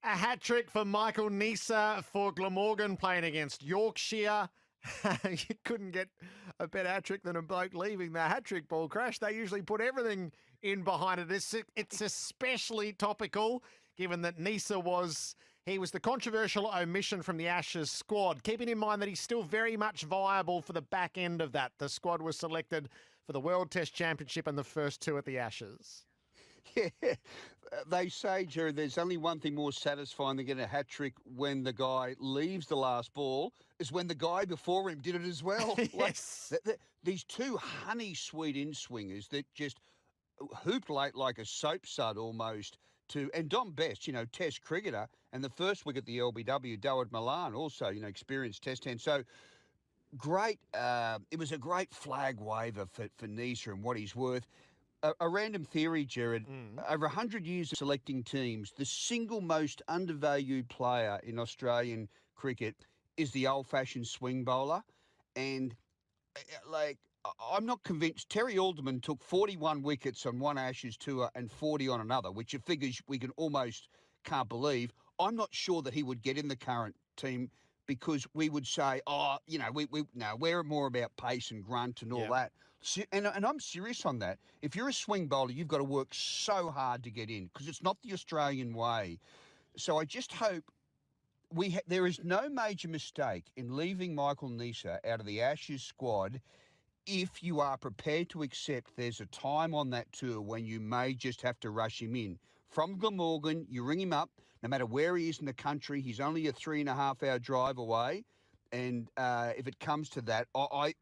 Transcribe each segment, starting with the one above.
A hat-trick for Michael Neser for Glamorgan playing against Yorkshire. You couldn't get a better hat-trick than a bloke leaving the hat-trick ball crash. They usually put everything in behind it. It's especially topical given that Neser was the controversial omission from the Ashes squad, keeping in mind that he's still very much viable for the back end of that. The squad was selected for the World Test Championship and the first two at the Ashes. Yeah, they say, Gerard, there's only one thing more satisfying than getting a hat-trick when the guy leaves the last ball, is when the guy before him did it as well. Yes. These two honey-sweet in-swingers that just hooped like a soap sud almost and Dom Best, Test cricketer, and the first wicket, the LBW, Dawid Malan, also, experienced Test hand. So great, it was a great flag waver for Neser and what he's worth. A random theory, Gerard. Over 100 years of selecting teams, the single most undervalued player in Australian cricket is the old-fashioned swing bowler. And, I'm not convinced. Terry Alderman took 41 wickets on one Ashes tour and 40 on another, which are figures we can almost can't believe. I'm not sure that he would get in the current team because we would say, we're more about pace and grunt and all that. And I'm serious on that. If you're a swing bowler, you've got to work so hard to get in because it's not the Australian way. So I just hope there is no major mistake in leaving Michael Neser out of the Ashes squad if you are prepared to accept there's a time on that tour when you may just have to rush him in. From Glamorgan, you ring him up, no matter where he is in the country, he's only a 3.5-hour drive away. And if it comes to that, I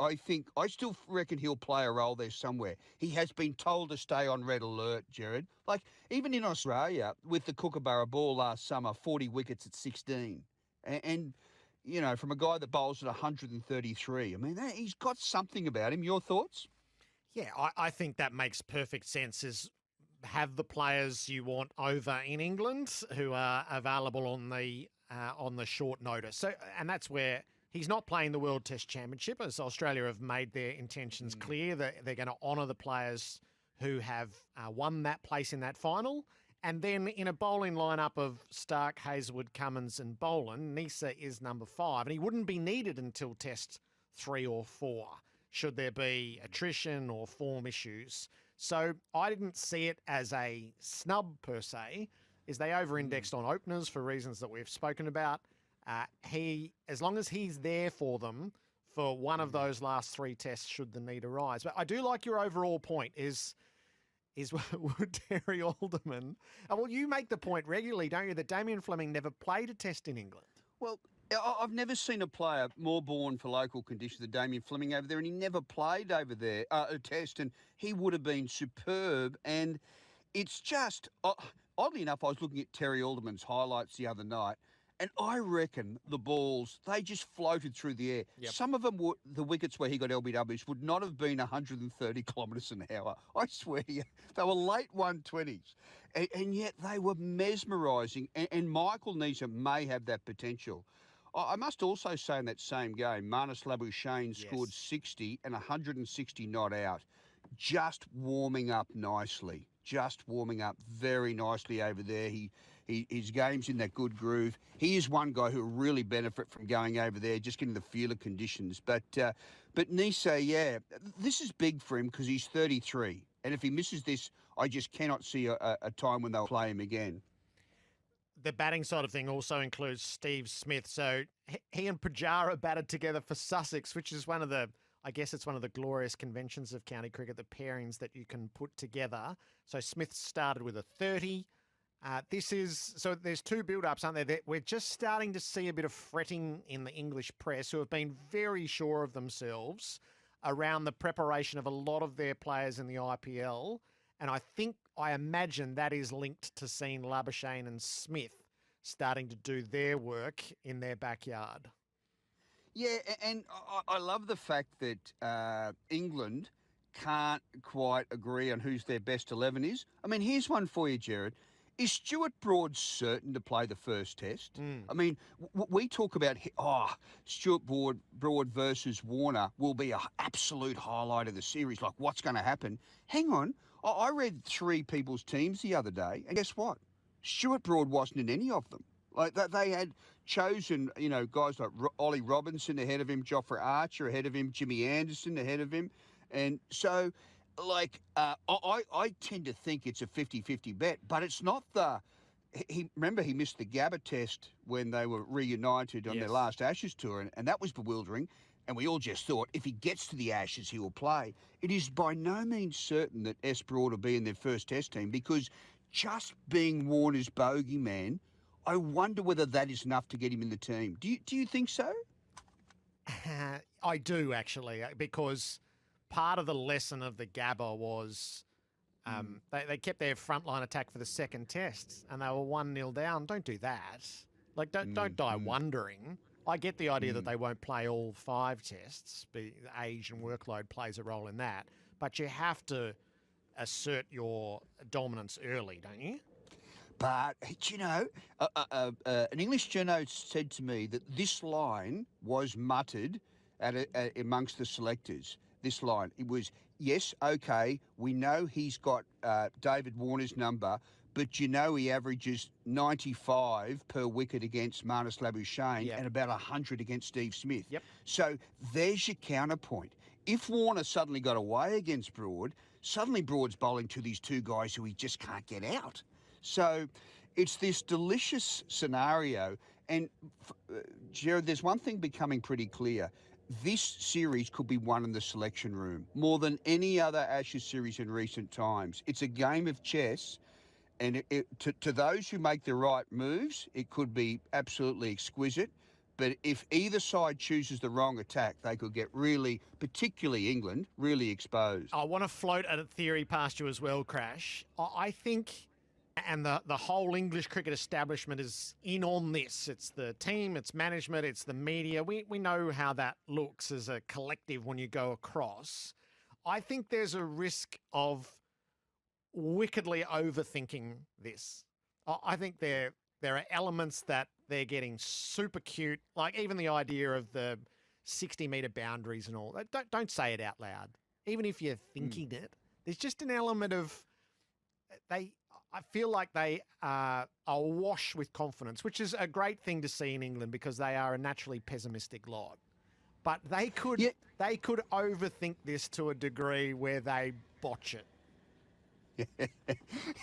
still reckon he'll play a role there somewhere. He has been told to stay on red alert, Gerard. Like, even in Australia, with the Kookaburra ball last summer, 40 wickets at 16. And from a guy that bowls at 133. I mean, he's got something about him. Your thoughts? Yeah, I think that makes perfect sense, is have the players you want over in England who are available on the short notice. So, and that's where he's not playing the World Test Championship, as Australia have made their intentions clear that they're going to honour the players who have won that place in that final. And then in a bowling lineup of Stark, Hazlewood, Cummins and Boland, Neser is number 5. And he wouldn't be needed until Test 3 or 4, should there be attrition or form issues. So I didn't see it as a snub per se. Is they over-indexed on openers for reasons that we've spoken about. As long as he's there for them for one of those last 3 tests, should the need arise. But I do like your overall point is would Terry Alderman... Well, you make the point regularly, don't you, that Damien Fleming never played a test in England? Well, I've never seen a player more born for local conditions than Damien Fleming over there, and he never played over there a test, and he would have been superb. And it's just... Oddly enough, I was looking at Terry Alderman's highlights the other night, and I reckon the balls, they just floated through the air. Yep. Some of them, the wickets where he got LBWs, would not have been 130 kilometres an hour. I swear to you, they were late 120s. And yet they were mesmerising. And Michael Neser may have that potential. I must also say in that same game, Marnus Labuschagne scored 60 and 160 not out. Just warming up nicely. Just warming up very nicely over there. His game's in that good groove. He is one guy who will really benefit from going over there, just getting the feel of conditions. But Neser, this is big for him because he's 33. And if he misses this, I just cannot see a time when they'll play him again. The batting side of thing also includes Steve Smith. So he and Pujara batted together for Sussex, which is one of the glorious conventions of county cricket, the pairings that you can put together. So Smith started with a 30. There's 2 build-ups, aren't there? We're just starting to see a bit of fretting in the English press, who have been very sure of themselves around the preparation of a lot of their players in the IPL. And I imagine that is linked to seeing Labuschagne and Smith starting to do their work in their backyard. Yeah, and I love the fact that England can't quite agree on who's their best 11 is. I mean, here's one for you, Gerard. Is Stuart Broad certain to play the first test? I mean, we talk about, Stuart Broad versus Warner will be an absolute highlight of the series, like what's going to happen. Hang on. I read 3 people's teams the other day, and guess what? Stuart Broad wasn't in any of them. Like they had chosen, guys like Ollie Robinson ahead of him, Jofra Archer ahead of him, Jimmy Anderson ahead of him. And so, I tend to think it's a 50-50 bet, but it's not remember he missed the Gabba test when they were reunited on their Yes. last Ashes tour, and that was bewildering. And we all just thought if he gets to the Ashes, he will play. It is by no means certain that S. Broad will be in their first test team because just being Warner's bogeyman, I wonder whether that is enough to get him in the team. Do you think so? I do actually, because part of the lesson of the Gabba was they kept their frontline attack for the second test, and they were 1-0 down. Don't do that. Like, don't die wondering. I get the idea that they won't play all 5 tests. Age and workload plays a role in that, but you have to assert your dominance early, don't you? But, an English journo said to me that this line was muttered amongst the selectors. This line, it was, yes, okay, we know he's got David Warner's number, but he averages 95 per wicket against Marnus Labuschagne and about 100 against Steve Smith. Yep. So there's your counterpoint. If Warner suddenly got away against Broad, suddenly Broad's bowling to these 2 guys who he just can't get out. So it's this delicious scenario. And, Gerard, there's one thing becoming pretty clear. This series could be won in the selection room more than any other Ashes series in recent times. It's a game of chess. And to those who make the right moves, it could be absolutely exquisite. But if either side chooses the wrong attack, they could get really, particularly England, really exposed. I want to float a theory past you as well, Crash. I think, and the whole English cricket establishment is in on this. It's the team, it's management, it's the media. We know how that looks as a collective when you go across. I think there's a risk of wickedly overthinking this. I think there are elements that they're getting super cute, like even the idea of the 60-metre boundaries and all. Don't say it out loud. Even if you're thinking it, there's just an element of I feel like they are awash with confidence, which is a great thing to see in England because they are a naturally pessimistic lot. But they could overthink this to a degree where they botch it.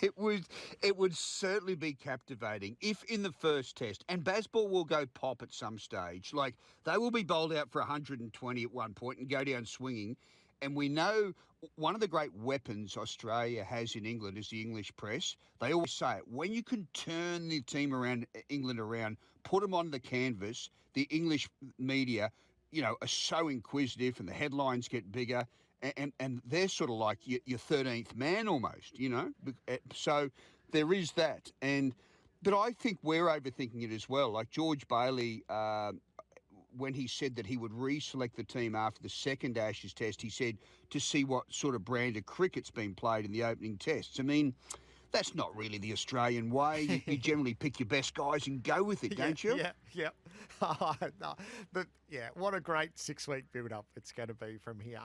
It would certainly be captivating if in the first test, and Bazball will go pop at some stage, like they will be bowled out for 120 at one point and go down swinging. And we know one of the great weapons Australia has in England is the English press. They always say it. When you can turn the team around, England around, put them on the canvas, the English media, are so inquisitive and the headlines get bigger. And they're sort of like your 13th man almost, So there is that. But I think we're overthinking it as well. Like George Bailey, when he said that he would reselect the team after the second Ashes test, he said to see what sort of brand of cricket's been played in the opening tests. I mean, that's not really the Australian way. You generally pick your best guys and go with it, don't you? Yeah. No, but what a great 6-week build-up it's going to be from here.